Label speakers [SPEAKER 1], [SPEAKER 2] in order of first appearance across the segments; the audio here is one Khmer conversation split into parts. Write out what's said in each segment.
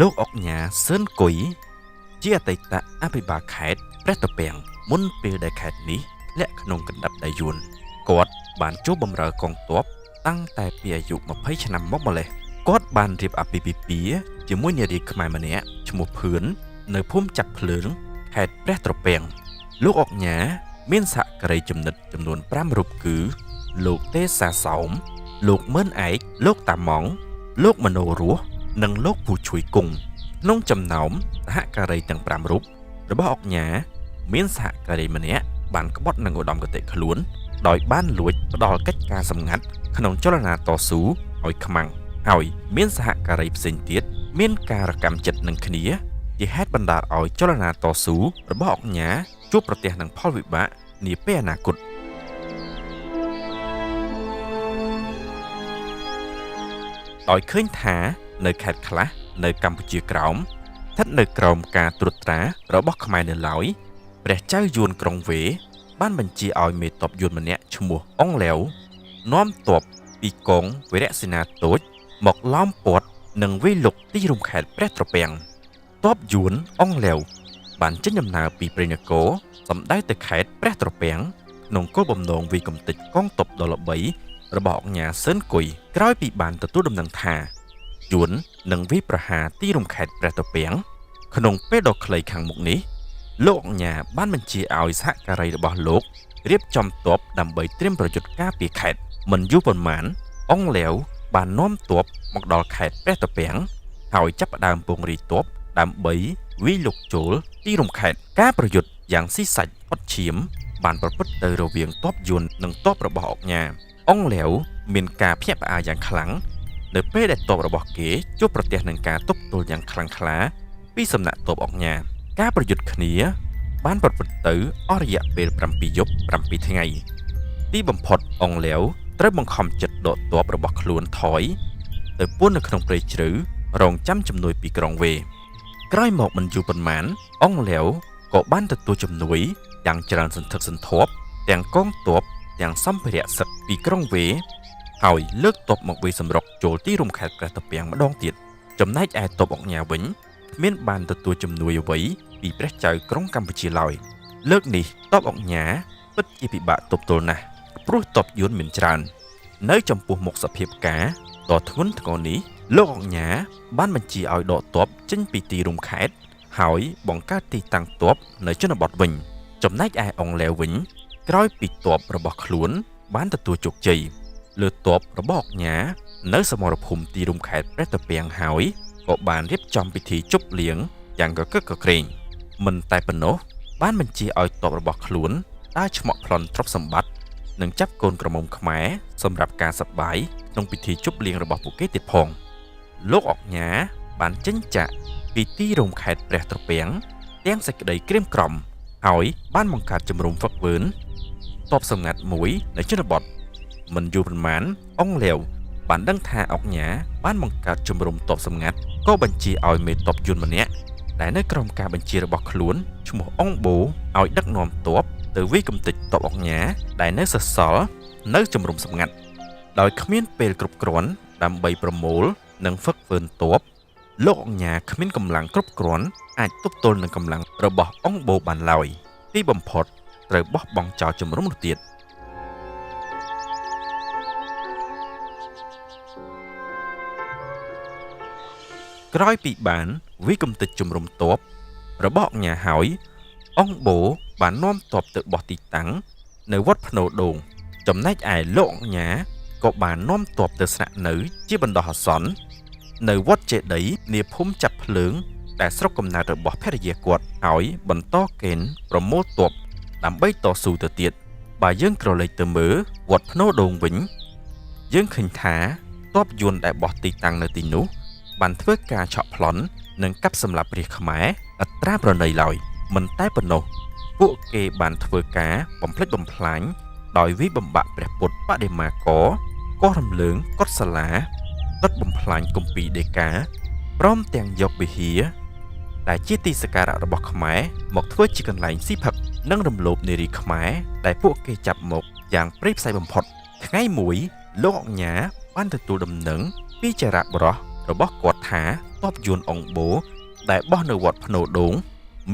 [SPEAKER 1] លោកអុកញ៉ាសឿនគុយជាអតីតអភិបាលខេត្តព្រះត្រពាំងមុនពេលដែលខេត្តនេះធ្លាក់ក្នុងកណ្ដាប់ដៃយួនគាត់បានចូលបម្រើកងទ័ពតាំងតែពីអាយុ20ឆ្នាំមកម្លេះគាត់បានរៀបអាពាហ៍ពិពាហ៍ជាមួយនារីខ្មែរម្នាក់ឈ្មោះភឿននៅភូមិចាក់ភ្លើងខេត្តព្រះត្រពាំងលោកអុកញ៉ាមានសហការីចំណិតចំនួន5រូបគឺលោកទេសាសោមលោកម៉ឺនឯកលោកតាម៉ង់លោកមនោរស់និងលោកពូឈួយគង់ក្នុងចំណោមសហការីទាំង5រូបរបស់អុកញ៉ាមានសហការីម្នាក់បានក្បត់នឹងឧត្តមគតិខ្លួនដោយបានលួចផ្ដាល់កិច្ចការសម្ងាត់ក្នុងចលនាតស៊ូឲ្យខ្មាំងហើយមានសហការីផ្សេងទៀតមានការកម្មចិត្តនឹងគ្នាជាហេតុបណ្ដាលឲ្យចលនាតស៊ូរបស់អុកញ៉ាជួបប្រទះនឹងផលវិបាកនាពេលអនាគតដោយឃើញថានៅខេត្តខ្លះនៅកម្ពុជាក្រោមស្ថិតនៅក្រោមការត្រួតត្រារបស់ខ្មែរនៅឡើយព្រះចៅយួនក្រុងវេបានបញ្ជាឲ្យមេទ័ពយួនម្នាក់ឈ្មោះអុងឡែវនាំទ័ពពីកងវីរសេនាតូចមកឡោមព័ទ្ធនិងវាយលុកទីរួមខេត្តព្រះត្រពាំងទ័ពយួនអុងឡែវបានចេញដំណើរពីព្រៃនគរសម្ដៅទៅខេត្តព្រះត្រពាំងក្នុងគោលបំណងវាយកំទេចកងទ័ពដ៏ល្បីរបស់អុកញ៉ាសឿនគុយក្រោយពីបានទទួលដំណឹងថាយួននឹងវាយប្រហារទីរួមខេត្តព្រះត្រពាំងក្នុងពេលដ៏ខ្លីខាងមុខនេះលោកអុកញ៉ាបានបញ្ជាឲ្យសហការីរបស់លោករៀបចំទ័ពដើម្បីត្រៀមប្រយុទ្ធការពារខេត្តមិនយូរប៉ុន្មានអុងឡែវបាននាំទ័ពមកដល់ខេត្តព្រះត្រពាំងហើយចាប់ផ្ដើមពង្រីកទ័ពដើម្បីវាយលុកចូលទីរួមខេត្តការប្រយុទ្ធយ៉ាងស៊ីសាច់អត់ឈាមបានប្រព្រឹត្តទៅរវាងទ័ពយួននិងទ័ពរបស់អុកញ៉ាអុងឡែវមានការភ្ញាក់ផ្អើលយ៉ាងខ្លាំងនៅពេលដែលទ័ពរបស់គេជួបប្រទះនឹងការទប់ទល់យ៉ាងខ្លាំងក្លាពីសំណាក់ទ័ពអុកញ៉ាការប្រយុទ្ធគ្នាបានប្រព្រឹត្តទៅអស់រយៈពេល7យប់7ថ្ងៃទីបំផុតអុងឡែវត្រូវបង្ខំចិត្តដកទ័ពរបស់ខ្លួនថយទៅពួននៅក្នុងព្រៃជ្រៅរងចាំជំនួយពីក្រុងវេក្រោយមកមិនយូរប៉ុន្មានអុងឡែវក៏បានទទួលជំនួយយ៉ាងច្រើនសន្ធឹកសន្ធាប់ទាំងកងទ័ពទាំងសម្ភារៈសឹកពីក្រុងវេហើយលើកទ័ពមកវាយសម្រុកចូលទីរួមខេត្តព្រះត្រពាំងម្ដងទៀតចំណែកឯទ័ពអុកញ៉ាវិញគ្មានបានទទួលជំនួយអ្វីពីព្រះចៅក្រុងកម្ពុជាឡើយលើកនេះទ័ពអុកញ៉ាពិតជាពិបាកទប់ទល់ណាស់ព្រោះទ័ពយួនមានច្រើននៅចំពោះមុខសភាពការដ៏ធ្ងន់ធ្ងរនេះលោកអុកញ៉ាបានបញ្ជាឲ្យដកទ័ពចេញពីទីរួមខេត្តហើយបង្កើតទីតាំងទ័ពនៅជនបទវិញចំណែកឯអុងឡែវវិញក្រោយពីទ័ពរបស់ខ្លួនបានទទួលជោគជ័យលើទ័ពរបស់អុកញ៉ានៅសមរភូមិទីរួមខេត្តព្រះត្រពាំងហើយក៏បានរៀបចំពិធីជប់លៀងយ៉ាងកកឹកកក្រែងមិនតែប៉ុណ្ណោះបានបញ្ជាឲ្យទ័ពរបស់ខ្លួនដើរឆ្មក់ប្លន់ទ្រព្យសម្បត្តិនិងចាប់កូនក្រមុំខ្មែរសម្រាប់ការសប្បាយក្នុងពិធីជប់លៀងរបស់ពួកគេទៀតផងលោកអុកញ៉ាបានចេញចាកពីទីរួមខេត្តព្រះត្រពាំងទាំងសេចក្តីក្រៀមក្រំហើយបានបង្កើតជំរំហ្វឹកវើនទ័ពសម្ងាត់មួយនៅជនបទមិនយូរប៉ុន្មានអុងឡែវបានដឹងថាអុកញ៉ាបានបង្កើតជំរំទ័ពសម្ងាត់ក៏បញ្ជាឲ្យមេទ័ពយួនម្នាក់ដែលនៅក្រោមការបញ្ជារបស់ខ្លួនឈ្មោះអុងបូឲ្យដឹកនាំទ័ពទៅវាយកំទេចទ័ពអុកញ៉ាដែលនៅសេសសល់នៅជំរំសម្ងាត់ដោយគ្មានពេលគ្រប់គ្រាន់ដើម្បីប្រមូលនិងហ្វឹកហ្វឺនទ័ពលោកអុកញ៉ាគ្មានកម្លាំងគ្រប់គ្រាន់អាចទប់ទល់នឹងកម្លាំងរបស់អុងបូបានឡើយទីបំផុតត្រូវបោះបង់ចោលជំរំនោះទៀតក្រោយពីបានវាយកំទេចជំរំទ័ពរបស់អុកញ៉ាហើយអុងបូបាននាំទ័ពទៅបោះទីតាំងនៅវត្តភ្នោរដូងចំណែកឯលោកអុកញ៉ាក៏បាននាំទ័ពទៅស្នាក់នៅជាបណ្ដោះអាសន្ននៅវត្តចេតិយនាភូមិចាប់ភ្លើងដែលស្រុកកំណើតរបស់ភរិយាគាត់ហើយបន្តកេណ្ឌប្រមូលទ័ពដើម្បីតស៊ូទៅទៀតបើយើងក្រឡេកទៅមើលវត្តភ្នោរដូងវិញយើងឃើញថាទ័ពយួនដែលបោះទីតាំងនៅទីនោះបានធ្វើការឆក់ប្លន់និងកាប់សម្លាប់រាជខ្មែរឥតត្រាប្រណីឡើយមិនតែប៉ុណ្ណោះពួកគេបានធ្វើការបំផ្លិចបំផ្លាញដោយវាយបំបាក់ព្រះពុទ្ធបដិមាករកោះរំលើងកុដិសាលាដុតបំផ្លាញគម្ពីរដីកាព្រមទាំងយកវិហារដែលជាទីសក្ការៈរបស់ខ្មែរមកធ្វើជាកន្លែងស៊ីផឹកនិងរំលោភនារីខ្មែរដែលពួកគេចាប់មកយ៉ាងព្រៃផ្សៃបំផុតថ្ងៃមួយលោកអុកញ៉ាបានទទួលដំណឹងពីចរៈបុរសរបស់គាត់ថា តបយួនអង្គបូដែលបោះនៅវត្តភ្នោដូង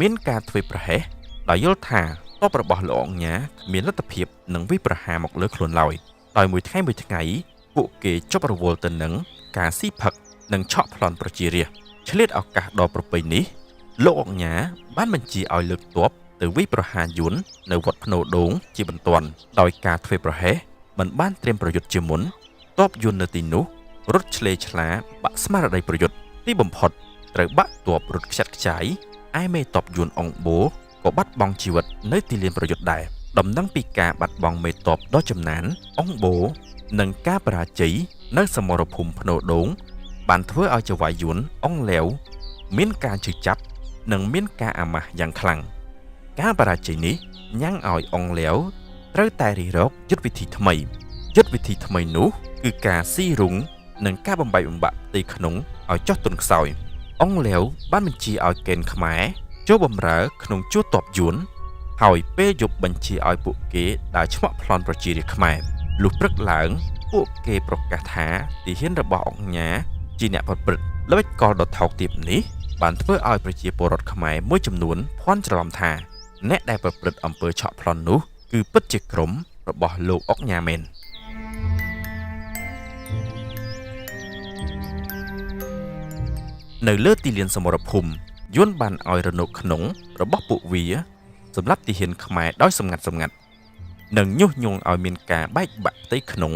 [SPEAKER 1] មានការធ្វើប្រហែសដោយយល់ថាតបរបស់លោកអង្គញាមានលទ្ធភាពនឹងវិប្រហារមកលើខ្លួនឡើយដោយមួយថ្ងៃពួកគេជប់រវល់ទៅនឹងការស៊ីផឹកនិងឆក់ប្លន់ប្រជារាស្ត្រឆ្លៀតឱកាសដ៏ប្រពៃនេះលោកអង្គញាបានបញ្ជាឲ្យលើកទ័ពទៅវិប្រហារយួននៅវត្តភ្នោដូងជាបន្ទាន់ដោយការធ្វើប្រហែសមិនបានត្រៀមប្រយុទ្ធជាមុនទ័ពយួននៅទីនោះរត់ឆ្លេឆ្លាបាក់ស្មារតីប្រយុទ្ធទីបំផុតត្រូវបាក់ទ័ពរត់ខ្ចាត់ខ្ចាយឯមេទ័ពយួនអង្គបូក៏បាត់បង់ជីវិតនៅទីលានប្រយុទ្ធដែរដំណឹងពីការបាត់បង់មេទ័ពដ៏ចំណានអង្គបូនិងការបរាជ័យនៅសមរភូមិភ្នោដូងបានធ្វើឲ្យចៅហ្វាយយួនអង្គលាវមានការជឿចាប់និងមានការអាម៉ាស់យ៉ាងខ្លាំងការបរាជ័យនេះញ៉ាំងឲ្យអង្គលាវត្រូវតែរិះរកយុទ្ធវិធីថ្មីនោះគឺការស៊ីរុងនិងការបំបែកបំបាក់ផ្ទៃក្នុងឲ្យចុះទន់ខ្សោយអង្គលាវបានបញ្ជាឲ្យកេនខ្មែរចូលបម្រើក្នុងជួរទ័ពយួនហើយពេលយប់បញ្ជាឲ្យពួកគេដើរឆ្មាក់ប្លន់ប្រជារាស្ត្រខ្មែរលុះព្រឹកឡើងពួកគេប្រកាសថាទាហានរបស់អង្គញាជាអ្នកប្រព្រឹត្តល្បិចកលដ៏ថោកទាបនេះបានធ្វើឲ្យប្រជាពលរដ្ឋខ្មែរមួយចំនួនភ័ន្តច្រឡំថាអ្នកដែលប្រព្រឹត្តអំពើឆក់ប្លន់នោះគឺពិតជាក្រុមរបស់លោកអង្គញាមែននៅលើទីលានសមរភូមិយួនបានឲ្យរនុកក្នុងរបស់ពួកវាសម្រាប់ទាហានខ្មែរដោយសម្ងាត់និងញុះញង់ឲ្យមានការបែកបាក់ផ្ទៃក្នុង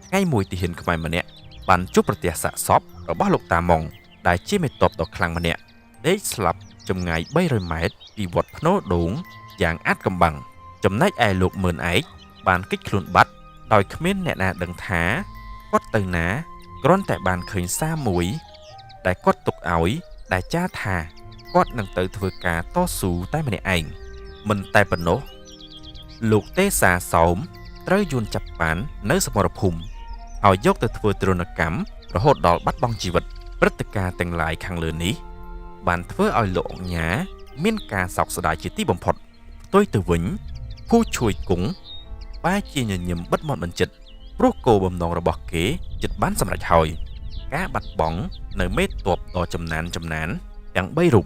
[SPEAKER 1] ថ្ងៃមួយទាហានខ្មែរម្នាក់បានជួបប្រទះសាកសពរបស់លោកតាម៉ុងដែលជាមេទ័ពដ៏ខ្លាំងម្នាក់ដេកស្លាប់ចម្ងាយ300ម៉ែត្រពីវត្តភ្នោដូងយ៉ាងអាតកំបាំងចំណែកឯលោកមឿនឯកបានគេចខ្លួនបាត់ដោយគ្មានអ្នកណាដឹងថាគាត់ទៅណាគ្រាន់តែបានឃើញសារមួយដែលគាត់ទុកឲ្យដែលចាថាគាត់នឹងទៅធ្វើការតស៊ូតែម្នាក់ឯងមិនតែប៉ុណ្ណោះលោកទេសាសោមត្រូវយួនចាប់បាននៅសមរភូមិហើយយកទៅធ្វើទរណកម្មរហូតដល់បាត់បង់ជីវិតព្រឹត្តិការណ៍ទាំងឡាយខាងលើនេះបានធ្វើឲ្យលោកអង្គញាមានការសោកស្ដាយជាទីបំផុតផ្ទុយទៅវិញភូជួយគង់បែរជាញញឹមបិទមាត់បញ្ចិតព្រោះគោលបំណងរបស់គេជិតបានសម្រេចហើយការបាត់បង់នៅមេទ័ពដ៏ចំណានទាំង3រូប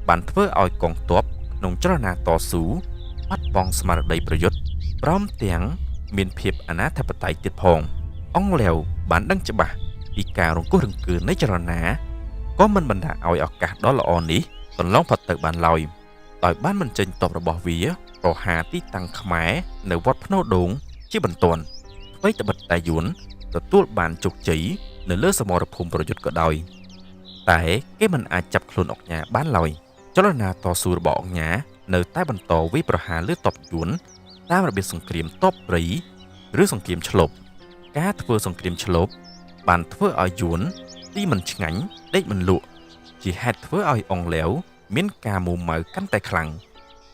[SPEAKER 1] បានធ្វើឲ្យកងទ័ពក្នុងចលនាតស៊ូបាត់បង់ស្មារតីប្រយុទ្ធព្រមទាំងមានភាពអនាធិបតេយ្យទៀតផងអង្គលាវបានដឹងច្បាស់ពីការរង្គោះរង្គើនៃចលនាក៏មិនបណ្ដាឲ្យឱកាសដ៏ល្អនេះកន្លងផុតទៅបានឡើយដោយបានបញ្ចេញទ័ពរបស់វាប្រហារទីតាំងខ្មែរនៅវត្តភ្នោដូងជាបន្ទាន់អ្វីត្បិតតែយួនទទួលបានជោគជ័យនៅលើសមរភូមិប្រយុទ្ធក៏ដោយតែគេមិនអាចចាប់ខ្លួនអង្គញាបានឡើយចលនាតស៊ូរបស់អង្គញានៅតែបន្តវាយប្រហារលើទ័ពយួនតាមរបៀបសង្គ្រាមទ័ពព្រៃឬសង្គ្រាមឆ្លប់ការធ្វើសង្គ្រាមឆ្លប់បានធ្វើឲ្យយួនទីមិនឆ្ងាញ់ដេកមិនលក់ជាហេតុធ្វើឲ្យអង្គលាវមានការមូម៉ៅកាន់តែខ្លាំង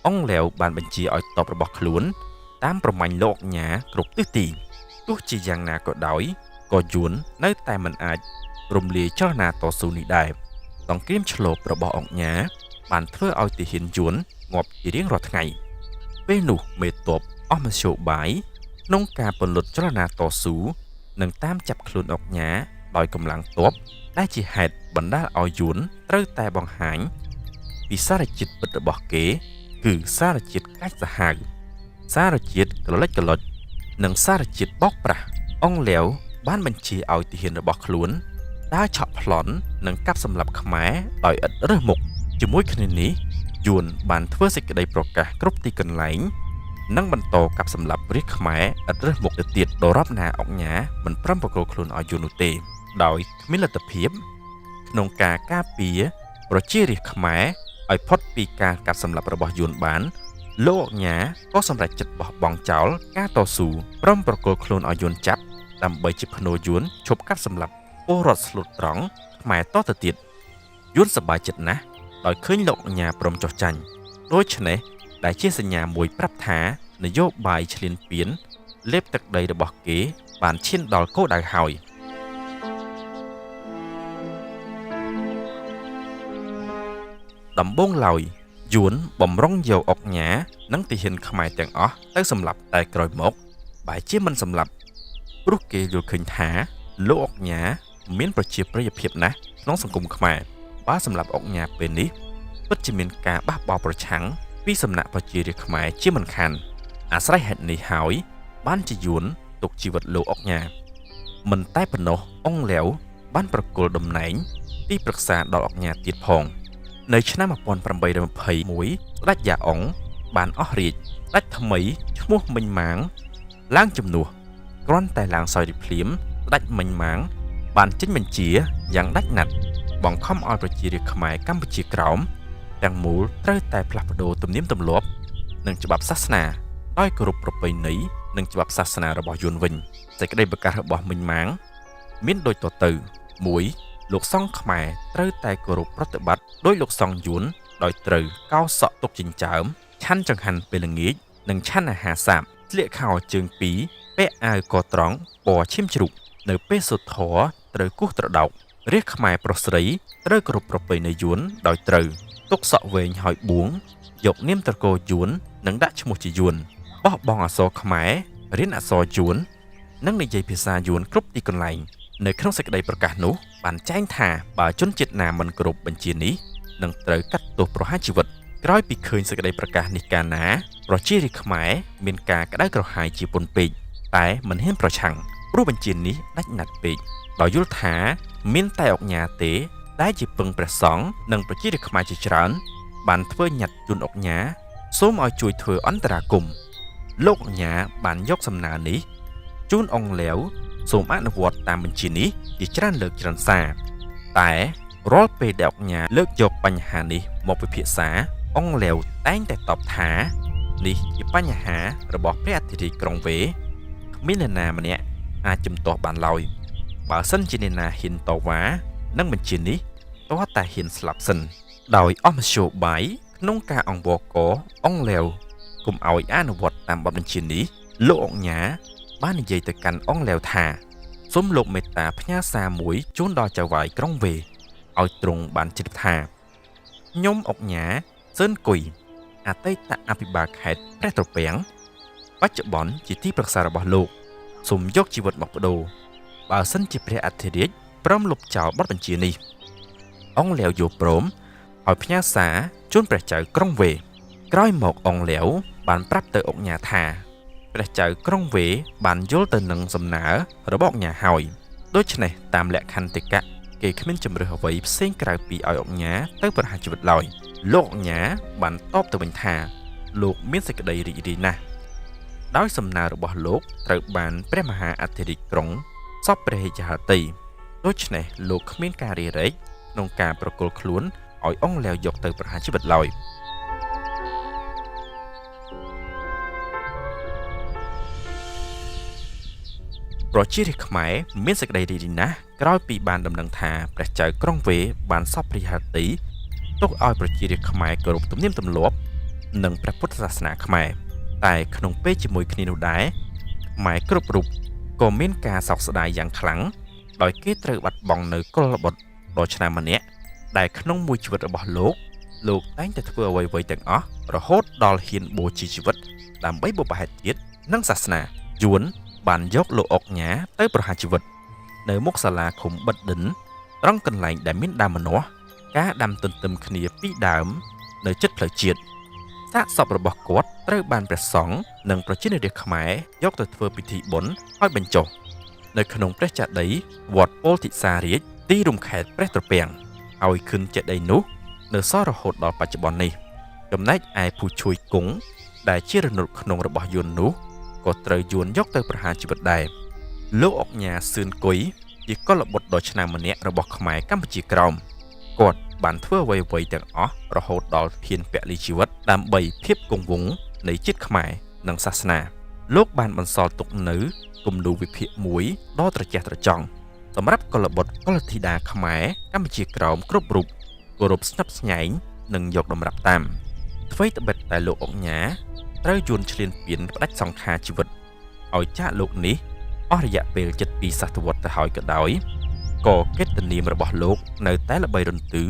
[SPEAKER 1] អង្គលាវបានបញ្ជាឲ្យទ័ពរបស់ខ្លួនតាមប្រមាញ់លោកអង្គញាគ្រប់ទិសទីទោះជាយ៉ាងណាក៏ដោយក៏យួននៅតែមិនអាចរំលាយចលនាតស៊ូនេះដែរសង្គ្រាមឆ្លប់របស់អង្គញាបានធ្វើឲ្យទាហានយួនងាប់ជារៀងរាល់ថ្ងៃពេលនោះមេទ័ពអស់មធ្យោបាយក្នុងការពន្លត់ចលនាតស៊ូនិងតាមចាប់ខ្លួនអង្គញាដោយកម្លាំងទ័ពដែលជាហេតុបណ្ដាលឲ្យយួនត្រូវតែបង្ហាញពីសារជាតិពិតរបស់គេគឺសារជាតិកាច់សាហាវសារជាតិក្រឡិចក្រឡុចនិងសារជាតិបោកប្រាស់អង្គលាវបានបញ្ជាឲ្យទាហានរបស់ខ្លួនដើរឆក់ប្លន់និងកាប់សម្លាប់ខ្មែរដោយឥតរើសមុខជាមួយគ្នានេះយួនបានធ្វើសេចក្តីប្រកាសគ្រប់ទីកន្លែងនិងបន្តកាប់សម្លាប់រាជខ្មែរឥតរើសមុខទៅទៀតដរាបណាអង្គញាមិនព្រមប្រគល់ខ្លួនឲ្យយួននោះទេដោយគ្មានលទ្ធភាពក្នុងការការពារប្រជារាស្ត្រខ្មែរឲ្យផុតពីការកាប់សម្លាប់របស់យួនបានលោកអង្គញាក៏សម្រេចចិត្តបោះបង់ចោលការតស៊ូព្រមប្រគល់ខ្លួនឲ្យយួនចាប់ដើម្បីជាភ្នូរយួនឈប់កាប់សម្លាប់ពលរដ្ឋស្លូតត្រង់ខ្មែរតទៅទៀតយួនសប្បាយចិត្តណាស់ដោយឃើញលោកអង្គញាព្រមចុះចាញ់ដូច្នេះដែលជាសញ្ញាមួយប្រាប់ថានយោបាយឈ្លានពានលេបទឹកដីរបស់គេបានឈានដល់គោលដៅហើយដំបូងឡើយយួនបំរុងយកអង្គញានិងទាហានខ្មែរទាំងអស់ទៅសម្លាប់តែក្រោយមកបែរជាមិនសម្លាប់ព្រោះគេយល់ឃើញថាលោកអង្គញាមានប្រជាប្រិយភាពណាស់ក្នុងសង្គមខ្មែរ បើសម្រាប់អង្គញាពេលនេះពិតជាមានការបះបោរប្រឆាំងពីសំណាក់ប្រជារាស្ត្រខ្មែរជាមិនខានអាស្រ័យហេតុនេះហើយបានជាយួនទុកជីវិតលោកអង្គញាមិនតែប៉ុណ្ណោះអង្គលាវបានប្រគល់តំណែងទីប្រឹក្សាដល់អង្គញាទៀតផងនៅឆ្នាំ1821ស្ដេចយ៉ាអុងបានអស់រាជ្យស្ដេចថ្មីឈ្មោះមិញម៉ាងឡើងជំនួសគ្រាន់តែឡើងសោយរាជភ្លាមស្ដេចមិញម៉ាងបានចេញបញ្ជាយ៉ាងដាច់ណាត់បង្ខំឲ្យប្រជារាស្ត្រខ្មែរកម្ពុជាក្រោមទាំងមូលត្រូវតែផ្លាស់ប្ដូរទំនៀមទម្លាប់និងច្បាប់សាសនាដោយគោរពប្រពៃណីនិងច្បាប់សាសនារបស់យួនវិញសេចក្តីប្រកាសរបស់មិញម៉ាងមានដូចតទៅ 1. លោកសង្ឃខ្មែរត្រូវតែគោរពប្រតិបត្តិដោយលោកសង្ឃយួនដោយត្រូវកោរសក់ទុកចិញ្ចើមឆាន់ចង្ហាន់ពេលល្ងាចនិងឆាន់អាហារសាបស្លៀកខោជើងពីរពាក់អាវកត្រង់ពណ៌ឈាមជ្រូកនៅពេលសូត្រធម៌ត្រូវគោះត្រដោករាស្ត្រខ្មែរប្រុសស្រីត្រូវគោរពប្រពៃណីយួនដោយត្រូវទុកសក់វែងហើយបួងយកនាមត្រកូលយួននិងដាក់ឈ្មោះជាយួនបោះបង់អក្សរខ្មែររៀនអក្សរយួននិងនិយាយភាសាយួនគ្រប់ទីកន្លែងនៅក្នុងសេចក្តីប្រកាសនោះបានចែងថាបើជនជាតិណាមិនគោរពបញ្ជានេះនឹងត្រូវកាត់ទោសប្រហារជីវិតក្រោយពីឃើញសេចក្តីប្រកាសនេះកាលណាប្រជារាស្ត្រខ្មែរមានការក្តៅក្រហាយជាពន់ពេកតែមិនហ៊ានប្រឆាំងព្រោះបញ្ជានេះដាច់ណាត់ពេកដោយយល់ថាមានតែអង្គញាទេដែលជាពឹងព្រះសង្ឃនិងប្រជារាស្ត្រខ្មែរជាច្រើនបានធ្វើញត្តិជូនអង្គញាសូមឲ្យជួយធ្វើអន្តរាគមន៍លោកអង្គញាបានយកសំណើនេះជូនអង្គលាវសូមអនុវត្តតាមបញ្ជានេះជាច្រើនលើកច្រើនសារតែរាល់ពេលដែលអង្គញាលើកយកបញ្ហានេះមកពិភាក្សាអង្គលាវតែងតែតបថានេះជាបញ្ហារបស់ព្រះអធិរាជក្រុងវេគ្មាននរណាម្នាក់អាចជំទាស់បានឡើយបើសិនជានរណាហ៊ានតវ៉ានឹងបញ្ជានេះតើតែហ៊ានស្លាប់សិនដោយអស់មធ្យោបាយក្នុងការអង្វរកអង្គលាវកុំឲ្យអនុវត្តតាមបទបញ្ជានេះលោកអង្គញាបាននិយាយទៅកាន់អង្គលាវថាសូមលោកមេត្តាផ្ញើសារមួយជូនដល់ចៅហ្វាយក្រុងវេឲ្យទ្រង់បានជ្រាបថាខ្ញុំអង្គញាសឿនគុយអតីតអភិបាលខេត្តព្រះត្រពាំងបច្ចុប្បន្នជាទីប្រឹក្សារបស់លោកសូមយកជីវិតមកបដូរបើសិនជាព្រះអធិរាជព្រមលុបចោលបទបញ្ជានេះអង្គលាវយល់ព្រមឲ្យផ្ញើសារជូនព្រះចៅក្រុងវេក្រោយមកអង្គលាវបានប្រាប់ទៅអង្គញាថាព្រះចៅក្រុងវេបានយល់ទៅនឹងសំណើរបស់អង្គញាហើយដូច្នេះតាមលក្ខន្តិកៈគេគ្មានជំរឿសអ្វីផ្សេងក្រៅពីឲ្យអង្គញាទៅប្រហារជីវិតឡើយលោកអង្គញាបានតបទៅវិញថាលោកមានសេចក្តីរីករាយណាស់ដោយសំណើរបស់លោកត្រូវបានព្រះមហាអធិរាជក្រុងសពព្រះរាជហត្ថីដូច្នេះលោកគ្មានការរារែកក្នុងការប្រគល់ខ្លួនឲ្យអង្គលាវយកទៅប្រហារជីវិតឡើយប្រជារាស្ត្រខ្មែរមានសេចក្តីរីករាយណាស់ក្រោយពីបានដំណឹងថាព្រះចៅក្រុងវេបានសពព្រះហត្ថីទុកឲ្យប្រជារាស្ត្រខ្មែរគោរពទំនៀមទម្លាប់និងព្រះពុទ្ធសាសនាខ្មែរតែក្នុងពេលជាមួយគ្នានោះដែរខ្មែរគ្រប់រូបក៏មានការសោកស្ដាយយ៉ាងខ្លាំងដោយគេត្រូវបាត់បង់នៅកុលបុត្រដ៏ឆ្នើមម្នាក់ដែលក្នុងមួយជីវិតរបស់លោកតែងតែធ្វើអ្វីៗទាំងអស់រហូតដល់ហ៊ានបូជាជីវិតដើម្បីបុព្វហេតុជាតិនិងសាសនាយួនបានយកលោកអង្គញាទៅប្រហារជីវិតនៅមុខសាលាឃុំបិទឌិនត្រង់កន្លែងដែលមានដើមម្នាស់ការដាំទន្ទឹមគ្នាពីរដើមនៅជិតផ្លូវជាតិសាកសពរបស់គាត់ត្រូវបានព្រះសង្ឃនិងប្រជារាស្ត្រខ្មែរយកទៅធ្វើពិធីបុណ្យឲ្យបញ្ចុះនៅក្នុងព្រះចេតិយវត្តពោធិសារាជទីរួមខេត្តព្រះត្រពាំងឲ្យខឿនចេតិយនោះនៅសល់រហូតដល់បច្ចុប្បន្ននេះចំណែកឯភូឈួយគង់ដែលជារនុកក្នុងរបស់យួននោះក៏ត្រូវយួនយកទៅប្រហារជីវិតដែរលោកអង្គញាសឿនគុយជាកុលបុត្រដ៏ឆ្នើមម្នាក់របស់ខ្មែរកម្ពុជាក្រោមគាត់បានធ្វើអ្វីៗទាំងអស់រហូតដល់ហ៊ានពលីជីវិតដើម្បីភាពគង់វង្សនៃជាតិខ្មែរនិងសាសនាលោកបានបន្សល់ទុកនៅគំនូរវិភាគមួយដ៏ត្រចះត្រចង់សម្រាប់កុលបុត្រកុលធីតាខ្មែរកម្ពុជាក្រោមគ្រប់រូបគោរពស្ញប់ស្ញែងនិងយកតម្រាប់តាមអ្វីត្បិតតែលោកអង្គញាត្រូវយួនឈ្លានពានផ្ដាច់សង្ខារជីវិតឲ្យចាកលោកនេះអស់រយៈពេល7សតវត្សទៅហើយក៏ដោយក៏កិត្តិនាមរបស់លោកនៅតែល្បីរន្ទឺ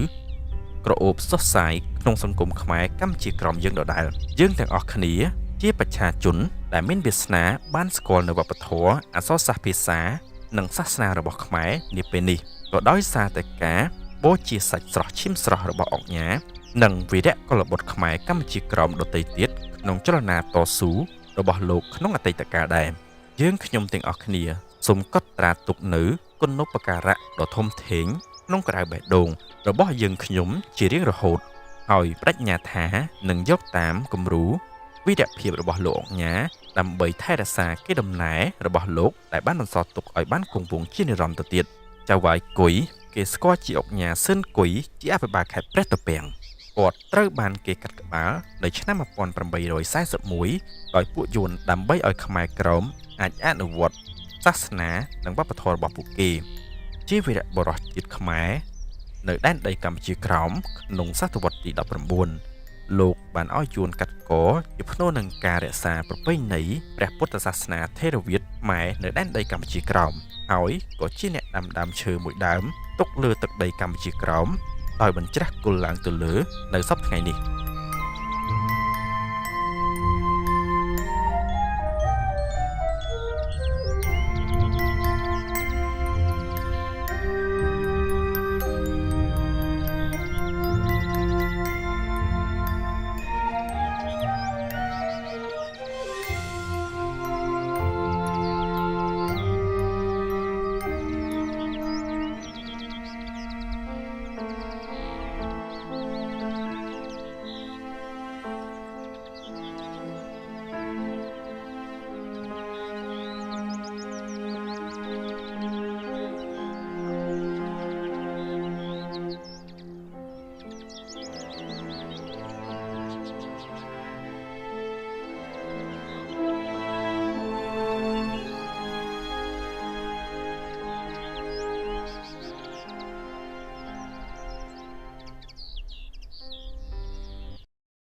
[SPEAKER 1] ក្រអូបសុសសាយក្នុងសង្គមខ្មែរកម្ពុជាក្រោមយើងដដែលយើងទាំងអស់គ្នាជាប្រជាជនដែលមានវាសនាបានស្គាល់នៅវប្បធម៌អក្សរសាស្ត្រភាសានិងសាសនារបស់ខ្មែរនាពេលនេះក៏ដោយសារតែការ បូជាសាច់ស្រស់ឈាមស្រស់របស់អង្គញានិងវីរៈកុលបុត្រខ្មែរកម្ពុជាក្រោមដទៃទៀតក្នុងចលនាតស៊ូរបស់លោកក្នុងអតីតកាលដែរយើងខ្ញុំទាំងអស់គ្នាសូមកត់ត្រាទុកនៅគុណូបការៈដ៏ធំធេងក្នុងក្រៅបេះដូងរបស់យើងខ្ញុំជារៀងរហូតហើយបដិញ្ញាថានឹងយកតាមគំរូវីរភាពរបស់លោកអង្គញាដើម្បីថែរក្សាកេរដំណែលរបស់លោកដែលបានបន្សល់ទុកឲ្យបានគង់វង្សជានិរន្តរ៍ទៅទៀតចៅហ្វាយគុយគេស្គាល់ជាអង្គញាស៊ិនគុយជាអភិបាលខេត្តព្រះត្រពាំងគាត់ត្រូវបានគេកាត់ក្បាលនៅឆ្នាំ1841ដោយពួកយួនដើម្បីឲ្យខ្មែរក្រមអាចអនុវត្តសាសនានិងវប្បធម៌របស់ពួកគេជាវីរៈបុរសជាតិខ្មែរនៅដែនដីកម្ពុជាក្រោមក្នុងសតវត្សទី19លោកបានឲ្យយួនកាត់កជាភ្នូរនឹងការរក្សាប្រពៃណីព្រះពុទ្ធសាសនាថេរវាទខ្មែរនៅដែនដីកម្ពុជាក្រោមហើយក៏ជាអ្នកដាំដើមឈើមួយដើមទុកលើទឹកដីកម្ពុជាក្រោមដោយបញ្ច្រាស់គល់ឡើងទៅលើនៅសប្តាហ៍ថ្ងៃនេះ